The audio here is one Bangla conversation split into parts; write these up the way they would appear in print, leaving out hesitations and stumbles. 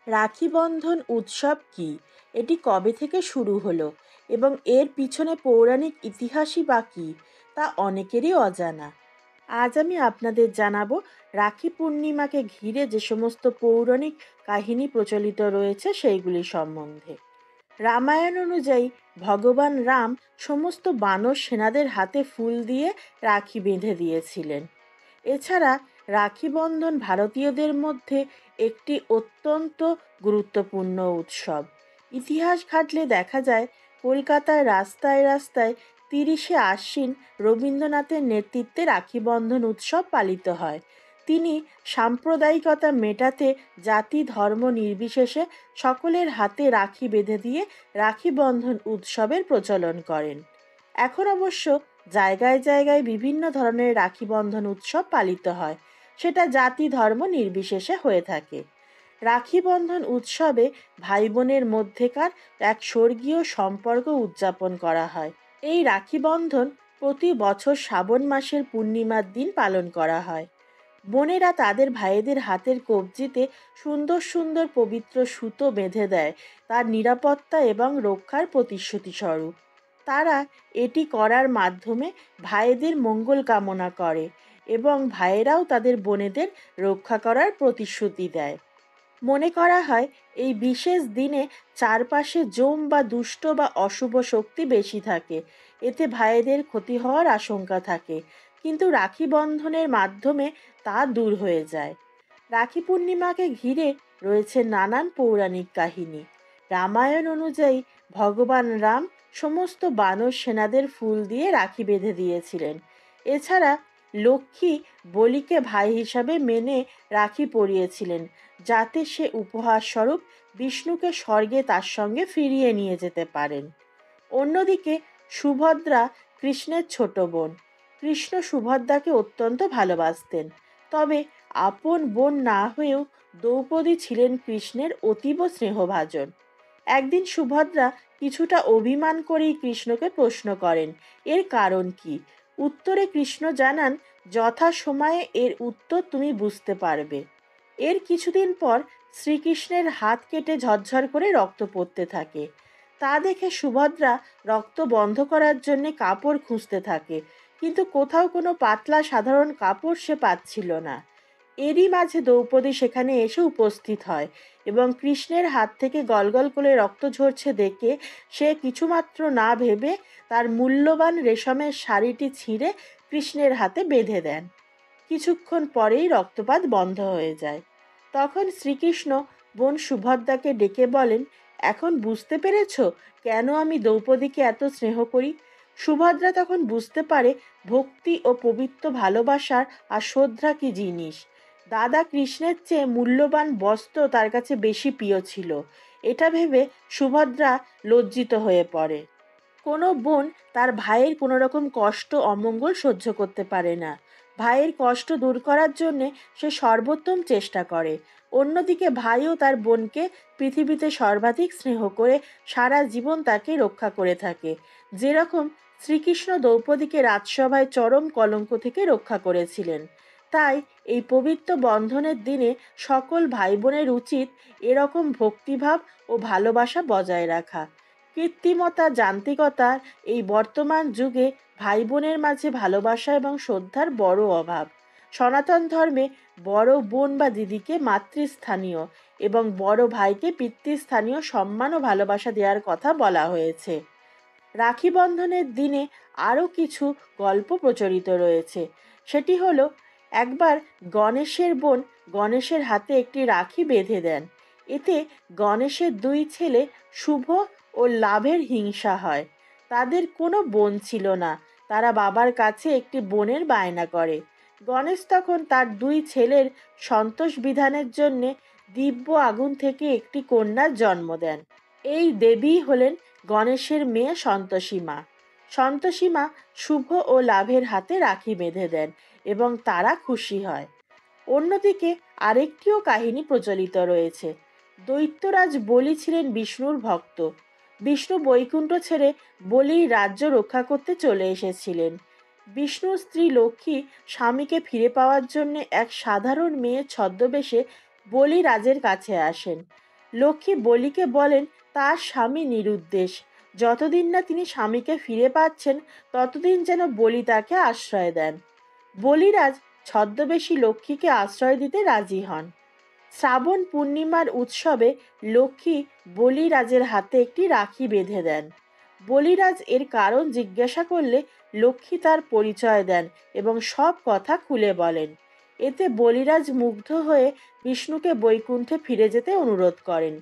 রাখি বন্ধন উৎসব কি? এটি কবে থেকে শুরু হলো এবং এর পিছনে পৌরাণিক ইতিহাসই বা কী তা অনেকেরই অজানা। আজ আমি আপনাদের জানাবো রাখি পূর্ণিমাকে ঘিরে যে সমস্ত পৌরাণিক কাহিনী প্রচলিত রয়েছে সেইগুলি সম্বন্ধে। রামায়ণ অনুযায়ী ভগবান রাম সমস্ত বানর সেনাদের হাতে ফুল দিয়ে রাখি বেঁধে দিয়েছিলেন। এছাড়া রাখি বন্ধন ভারতীয়দের মধ্যে একটি অত্যন্ত গুরুত্বপূর্ণ উৎসব। ইতিহাস ঘাঁটলে দেখা যায় কলকাতার রাস্তায় রাস্তায় ৩০শে আশ্বিন রবীন্দ্রনাথের নেতৃত্বে রাখি বন্ধন উৎসব পালিত হয়। তিনি সাম্প্রদায়িকতা মেটাতে জাতি ধর্ম নির্বিশেষে সকলের হাতে রাখি বেঁধে দিয়ে রাখি বন্ধন উৎসবের প্রচলন করেন। এখন অবশ্য জায়গায় জায়গায় বিভিন্ন ধরনের রাখি বন্ধন উৎসব পালিত হয়, সেটা জাতি ধর্ম নির্বিশেষে হয়ে থাকে। রাখি বন্ধন উৎসবে ভাই বোনের মধ্যেকার এক স্বর্গীয় সম্পর্ক উদযাপন করা হয়। এই রাখি বন্ধন প্রতি বছর শ্রাবণ মাসের পূর্ণিমার দিন পালন করা হয়। বোনেরা তাদের ভাইদের হাতের কবজিতে সুন্দর সুন্দর পবিত্র সুতো বেঁধে দেয় তার নিরাপত্তা এবং রক্ষার প্রতিশ্রুতি স্বরূপ। তারা এটি করার মাধ্যমে ভাইদের মঙ্গল কামনা করে এবং ভাইয়েরাও তাদের বোনেদের রক্ষা করার প্রতিশ্রুতি দেয়। মনে করা হয় এই বিশেষ দিনে চারপাশে জম বা দুষ্ট বা অশুভ শক্তি বেশি থাকে, এতে ভাইদের ক্ষতি হওয়ার আশঙ্কা থাকে, কিন্তু রাখি বন্ধনের মাধ্যমে তা দূর হয়ে যায়। রাখি পূর্ণিমাকে ঘিরে রয়েছে নানান পৌরাণিক কাহিনী। রামায়ণ অনুযায়ী ভগবান রাম সমস্ত বানর সেনাদের ফুল দিয়ে রাখি বেঁধে দিয়েছিলেন। এছাড়া লক্ষ্মী বলিকে ভাই হিসাবে মেনে রাখি পরিয়েছিলেন, যাতে সে উপহার স্বরূপ বিষ্ণুকে স্বর্গে তার সঙ্গে ফিরিয়ে নিয়ে যেতে পারেন। অন্যদিকে সুভদ্রা কৃষ্ণের ছোট বোন। কৃষ্ণ সুভদ্রাকে অত্যন্ত ভালোবাসতেন, তবে আপন বোন না হয়েও দ্রৌপদী ছিলেন কৃষ্ণের অতীব স্নেহভাজন। একদিন সুভদ্রা কিছুটা অভিমান করেই কৃষ্ণকে প্রশ্ন করেন, এর কারণ কি? উত্তরে কৃষ্ণ জানান, যথাসময়ে এর উত্তর তুমি বুঝতে পারবে। এর কিছুদিন পর শ্রীকৃষ্ণের হাত কেটে ঝরঝর করে রক্ত পড়তে থাকে। তা দেখে সুভদ্রা রক্ত বন্ধ করার জন্য কাপড় খুঁজতে থাকে, কিন্তু কোথাও কোনো পাতলা সাধারণ কাপড় সে পাচ্ছিল না। এরই মাঝে দ্রৌপদী সেখানে এসে উপস্থিত হয় এবং কৃষ্ণের হাত থেকে গলগল করে রক্ত ঝরছে দেখে সে কিছুমাত্র না ভেবে তার মূল্যবান রেশমের শাড়িটি ছিঁড়ে কৃষ্ণের হাতে বেঁধে দেন। কিছুক্ষণ পরেই রক্তপাত বন্ধ হয়ে যায়। তখন শ্রীকৃষ্ণ বোন সুভদ্রাকে ডেকে বলেন, এখন বুঝতে পেরেছ কেন আমি দ্রৌপদীকে এত স্নেহ করি? সুভদ্রা তখন বুঝতে পারে ভক্তি ও পবিত্র ভালোবাসার আর শ্রদ্ধা কি জিনিস। দাদা কৃষ্ণের চেয়ে মূল্যবান বস্ত্র তার কাছে বেশি প্রিয় ছিল। এটা ভেবে সুভদ্রা লজ্জিত হয়ে পড়ে। কোনো বোন তার ভাইয়ের কোনো রকম কষ্ট অমঙ্গল সহ্য করতে পারে না। ভাইয়ের কষ্ট দূর করার জন্যে সে সর্বোত্তম চেষ্টা করে। অন্যদিকে ভাইও তার বোনকে পৃথিবীতে সর্বাধিক স্নেহ করে সারা জীবন তাকে রক্ষা করে থাকে। যেরকম শ্রীকৃষ্ণ দ্রৌপদীকে রাজসভায় চরম কলঙ্ক থেকে রক্ষা করেছিলেন। তাই এই পবিত্র বন্ধনের দিনে সকল ভাই বোনের উচিত এরকম ভক্তিভাব ও ভালোবাসা বজায় রাখা। কৃত্রিমতা যান্ত্রিকতার এই বর্তমান যুগে ভাই বোনের মাঝে ভালোবাসা এবং শ্রদ্ধার বড় অভাব। সনাতন ধর্মে বড় বোন বা দিদিকে মাতৃস্থানীয় এবং বড় ভাইকে পিতৃস্থানীয় সম্মান ও ভালোবাসা দেওয়ার কথা বলা হয়েছে। রাখি বন্ধনের দিনে আরও কিছু গল্প প্রচলিত রয়েছে। সেটি হলো, একবার গণেশের বোন গণেশের হাতে একটি রাখি বেঁধে দেন। এতে গণেশের দুই ছেলে শুভ ও লাভের হিংসা হয়। তাদের কোনো বোন ছিল না, তারা বাবার কাছে একটি বোনের বায়না করে। গণেশ তখন তার দুই ছেলের সন্তোষ বিধানের জন্যে দিব্য আগুন থেকে একটি কন্যার জন্ম দেন। এই দেবী হলেন গণেশের মেয়ে সন্তোষী মা। সন্তোষী মা শুভ ও লাভের হাতে রাখি বেঁধে দেন এবং তারা খুশি হয়। অন্যদিকে আরেকটিও কাহিনী প্রচলিত রয়েছে। দৈত্যরাজ বলি ছিলেন বিষ্ণুর ভক্ত। বিষ্ণু বৈকুণ্ঠ ছেড়ে বলির রাজ্য রক্ষা করতে চলে এসেছিলেন। বিষ্ণুর স্ত্রী লক্ষ্মী স্বামীকে ফিরে পাওয়ার জন্য এক সাধারণ মেয়ের ছদ্মবেশে বলি রাজের কাছে আসেন। লক্ষ্মী বলিকে বলেন তার স্বামী নিরুদ্দেশ, যতদিন না তিনি স্বামীকে ফিরে পাচ্ছেন ততদিন যেন বলি তাকে আশ্রয় দেন। বলিরাজ ছদ্মবেশী লক্ষ্মীকে আশ্রয় দিতে রাজি হন। শ্রাবণ পূর্ণিমার উৎসবে লক্ষ্মী বলিরাজের হাতে একটি রাখি বেঁধে দেন। বলিরাজ এর কারণ জিজ্ঞাসা করলে লক্ষ্মী তার পরিচয় দেন এবং সব কথা খুলে বলেন। এতে বলিরাজ মুগ্ধ হয়ে বিষ্ণুকে বৈকুণ্ঠে ফিরে যেতে অনুরোধ করেন।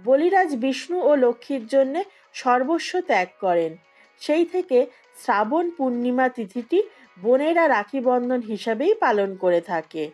বলিরাজ বিষ্ণু ও লক্ষ্মীর জন্যে সর্বস্ব ত্যাগ করেন। সেই থেকে শ্রাবণ পূর্ণিমা তিথিটি বোনেরা রাখি বন্ধন হিসাবেই পালন করে থাকে।